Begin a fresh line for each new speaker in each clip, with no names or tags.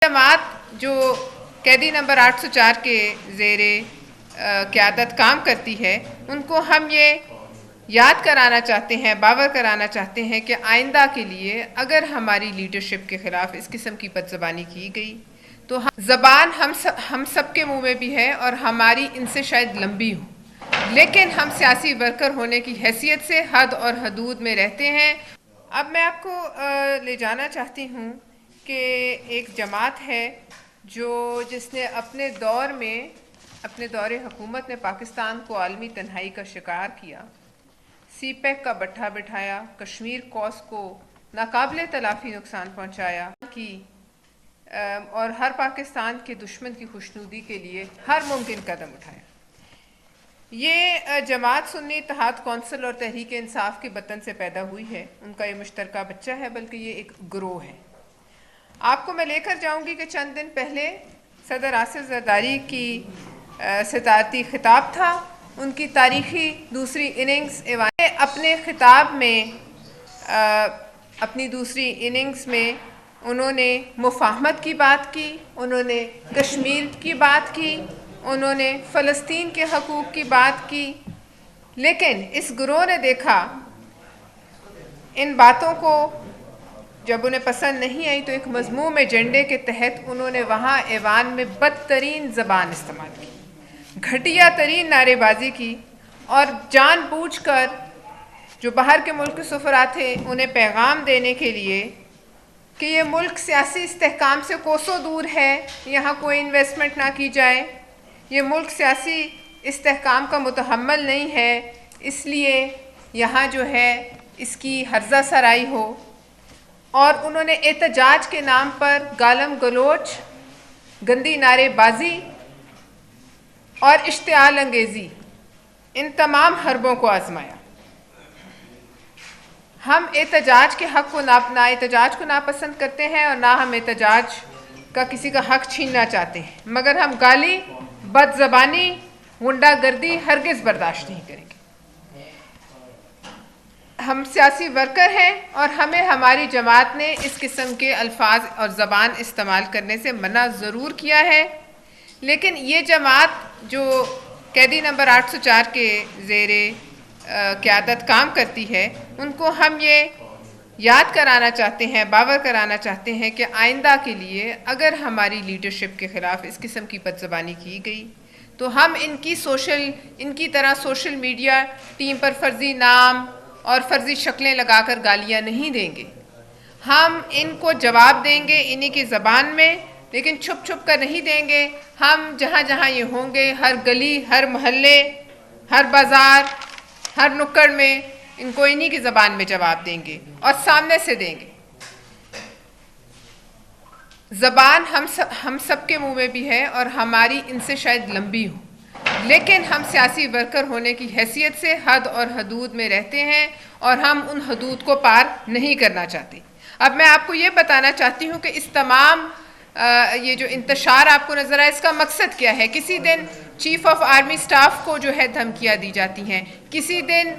जमात जो कैदी नंबर 804 के ज़ेरे क़यादत काम करती है, उनको हम ये याद कराना चाहते हैं, बावर कराना चाहते हैं कि आइंदा के लिए अगर हमारी लीडरशिप के ख़िलाफ़ इस किस्म की बदज़बानी की गई तो ज़बान हम सब के मुँह में भी है और हमारी इनसे शायद लंबी हो, लेकिन हम सियासी वर्कर होने की हैसियत से हद और हदूद में रहते हैं। अब मैं आपको ले जाना चाहती हूँ कि एक जमात है जिसने अपने दौर हुकूमत ने पाकिस्तान को आलमी तन्हाई का शिकार किया, सीपैक का बट्ठा बिठाया, कश्मीर कॉस को नाकाबिले तलाफ़ी नुकसान पहुँचाया और हर पाकिस्तान के दुश्मन की खुशनुदी के लिए हर मुमकिन कदम उठाया। ये जमात सुन्नी इत्तेहाद कौंसिल और तहरीक इंसाफ के बतन से पैदा हुई है। उनका ये मुश्तरका बच्चा है, बल्कि ये एक ग्रोह है। आपको मैं लेकर जाऊंगी कि चंद दिन पहले सदर आसिफ ज़रदारी की सदारती खिताब था। उनकी तारीख़ी दूसरी इनिंग्स अपने खिताब में अपनी दूसरी इनिंग्स में उन्होंने मुफाहमत की बात की, उन्होंने कश्मीर की बात की, उन्होंने फ़लस्तीन के हकूक़ की बात की। लेकिन इस गिरोह ने देखा इन बातों को जब उन्हें पसंद नहीं आई तो एक मज़मूम एजेंडे के तहत उन्होंने वहाँ ऐवान में बदतरीन ज़बान इस्तेमाल की, घटिया तरीन नारेबाजी की और जानबूझकर जो बाहर के मुल्क के सफ़रा थे उन्हें पैगाम देने के लिए कि ये मुल्क सियासी इस्तेहकाम से कोसों दूर है, यहाँ कोई इन्वेस्टमेंट ना की जाए, ये मुल्क सियासी इस्तेहकाम का मुतहम्मल नहीं है, इसलिए यहाँ जो है इसकी हर्जा सराई हो। और उन्होंने एहतजाज के नाम पर गालम गलोच, गंदी नारेबाजी और इश्तिआल अंगेज़ी, इन तमाम हरबों को आजमाया। हम एहतजाज के हक़ को ना एहतजाज को नापसंद करते हैं और ना हम एहतजाज का किसी का हक़ छीनना चाहते हैं, मगर हम गाली, बदज़बानी, गुंडागर्दी हरगिज़ बर्दाश्त नहीं करेंगे। हम सियासी वर्कर हैं और हमें हमारी जमात ने इस किस्म के अल्फाज और ज़बान इस्तेमाल करने से मना ज़रूर किया है। लेकिन ये जमात जो कैदी नंबर 804 के ज़ेरे क़यादत काम करती है, उनको हम ये याद कराना चाहते हैं, बावर कराना चाहते हैं कि आइंदा के लिए अगर हमारी लीडरशिप के ख़िलाफ़ इस किस्म की बदज़बानी की गई तो हम इनकी तरह सोशल मीडिया टीम पर फ़र्ज़ी नाम और फ़र्ज़ी शक्लें लगाकर गालियाँ नहीं देंगे। हम इनको जवाब देंगे इन्हीं की ज़बान में, लेकिन छुप छुप कर नहीं देंगे। हम जहाँ जहाँ ये होंगे, हर गली, हर मोहल्ले, हर बाज़ार, हर नुक्कड़ में इनको इन्हीं की ज़बान में जवाब देंगे और सामने से देंगे। ज़बान हम सब के मुँह में भी है और हमारी इनसे शायद लंबी हो, लेकिन हम सियासी वर्कर होने की हैसियत से हद और हदूद में रहते हैं और हम उन हदूद को पार नहीं करना चाहते। अब मैं आपको ये बताना चाहती हूँ कि इस तमाम ये जो इंतशार आपको नज़र आए, इसका मकसद क्या है। किसी दिन चीफ ऑफ आर्मी स्टाफ को जो है धमकियाँ दी जाती हैं, किसी दिन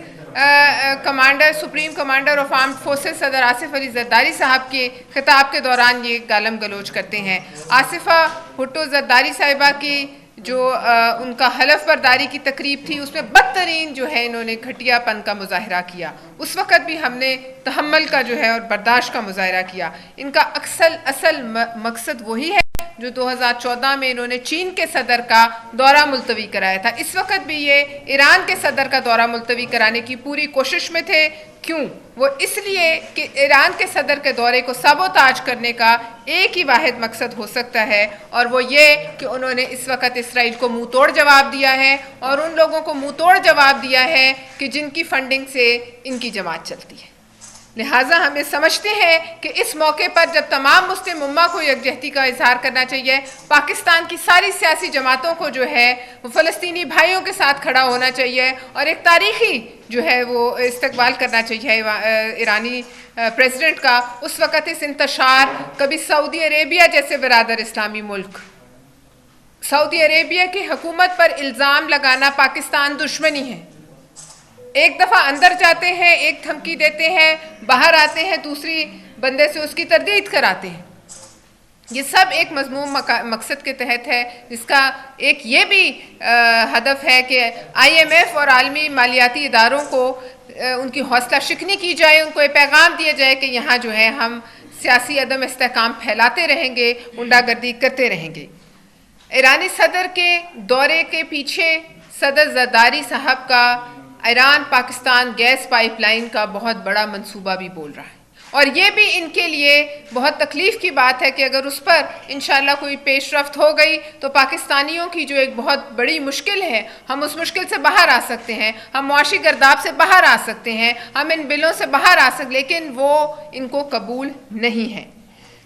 supreme commander of armed forces सदर आसिफ अली ज़रदारी साहब के खिताब के दौरान ये गालम गलोच करते हैं। आसिफा भुट्टो ज़रदारी साहिबा की जो उनका हलफ बर्दारी की तकरीब थी, उसमें बदतरीन जो है इन्होंने घटियापन का मुजाहरा किया। उस वक़्त भी हमने तहम्मुल का जो है और बर्दाश्त का मुजाहरा किया। इनका असल मकसद वही है जो 2014 में इन्होंने चीन के सदर का दौरा मुलतवी कराया था। इस वक्त भी ये ईरान के सदर का दौरा मुलतवी कराने की पूरी कोशिश में थे। क्यों? वो इसलिए कि ईरान के सदर के दौरे को सबोताज करने का एक ही वाहिद मकसद हो सकता है, और वो ये कि उन्होंने इस वक्त इसराइल को मुंह तोड़ जवाब दिया है और उन लोगों को मुंह तोड़ जवाब दिया है कि जिनकी फंडिंग से इनकी जमात चलती है। लिहाजा हम ये समझते हैं कि इस मौके पर जब तमाम मुस्लिम उम्मा को यकजहती का इजहार करना चाहिए, पाकिस्तान की सारी सियासी जमातों को जो है वो फ़लस्तीनी भाइयों के साथ खड़ा होना चाहिए और एक तारीख़ी जो है वो इस्तकबाल करना चाहिए ईरानी प्रेसिडेंट का। उस वक़्त इस इंतशार कभी सऊदी अरेबिया जैसे बिरादर इस्लामी मुल्क, सऊदी अरेबिया की हुकूमत पर इल्ज़ाम लगाना पाकिस्तान दुश्मनी है। एक दफ़ा अंदर जाते हैं, एक धमकी देते हैं, बाहर आते हैं, दूसरी बंदे से उसकी तरदीद कराते हैं। ये सब एक मज़मूम मकसद के तहत है, जिसका एक ये भी हदफ है कि IMF और आलमी मालियाती इदारों को उनकी हौसला शिकनी की जाए, उनको ये पैगाम दिया जाए कि यहाँ जो है हम सियासी अदम इस्तेहकाम फैलाते रहेंगे, गुंडागर्दी करते रहेंगे। ईरानी सदर के दौरे के पीछे सदर ज़रदारी साहब का ईरान पाकिस्तान गैस पाइपलाइन का बहुत बड़ा मंसूबा भी बोल रहा है, और ये भी इनके लिए बहुत तकलीफ़ की बात है कि अगर उस पर इंशाअल्लाह कोई पेशरफ्त हो गई तो पाकिस्तानियों की जो एक बहुत बड़ी मुश्किल है, हम उस मुश्किल से बाहर आ सकते हैं, हम मुआशी गर्दाब से बाहर आ सकते हैं, हम इन बिलों से बाहर आ सकते, लेकिन वो इनको कबूल नहीं है।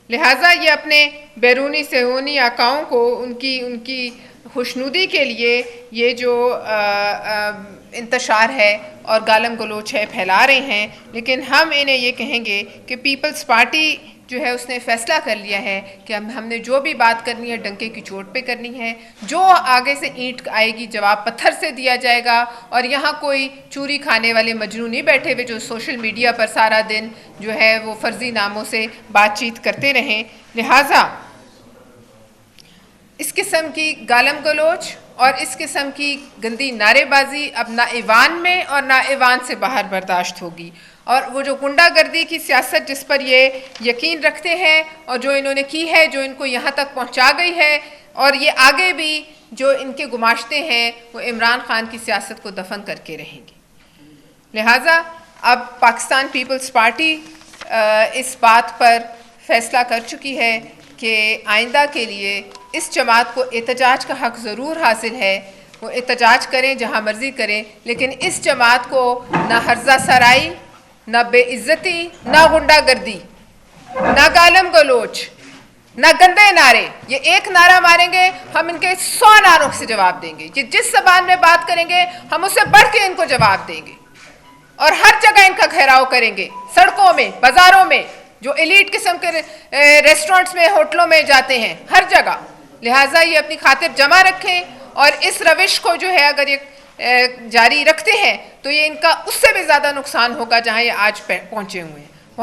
लिहाजा ये अपने बैरूनी सहूनी आकाओं को उनकी खुशनुदी के लिए ये जो इंतशार है और गालम गलोच है फैला रहे हैं, लेकिन हम इन्हें ये कहेंगे कि पीपल्स पार्टी जो है उसने फ़ैसला कर लिया है कि हमने जो भी बात करनी है डंके की चोट पे करनी है, जो आगे से ईंट आएगी जवाब पत्थर से दिया जाएगा, और यहाँ कोई चूरी खाने वाले मजनू नहीं बैठे हुए जो सोशल मीडिया पर सारा दिन जो है वो फर्जी नामों से बातचीत करते रहें। लिहाजा इस किस्म की गालम गलोच और इस किस्म की गंदी नारेबाजी अब ना ईवान में और ना ईवान से बाहर बर्दाश्त होगी, और वो जो गुंडागर्दी की सियासत जिस पर ये यकीन रखते हैं और जो इन्होंने की है, जो इनको यहाँ तक पहुँचा गई है, और ये आगे भी जो इनके गुमाश्ते हैं वो इमरान खान की सियासत को दफन करके रहेंगे। लिहाजा अब पाकिस्तान पीपल्स पार्टी इस बात पर फैसला कर चुकी है कि आइंदा के लिए इस जमात को एहतजाज का हक़ ज़रूर हासिल है, वो एहतजाज करें जहाँ मर्ज़ी करें, लेकिन इस जमात को ना हर्जा सराई, ना बेइज्जती, ना गुंडागर्दी, ना गालम गलोच, ना गंदे नारे, ये एक नारा मारेंगे हम इनके 100 नारों से जवाब देंगे। ये जिस ज़बान में बात करेंगे हम उससे बढ़ के इनको जवाब देंगे, और हर जगह इनका घेराव करेंगे, सड़कों में, बाज़ारों में, जो एलीट किस्म के रेस्टोरेंट्स में, होटलों में जाते हैं, हर जगह। लिहाजा ये अपनी खातिर जमा रखें, और इस रविश को जो है अगर ये जारी रखते हैं तो ये इनका उससे भी ज़्यादा नुकसान होगा जहां ये आज पहुंचे हुए हैं।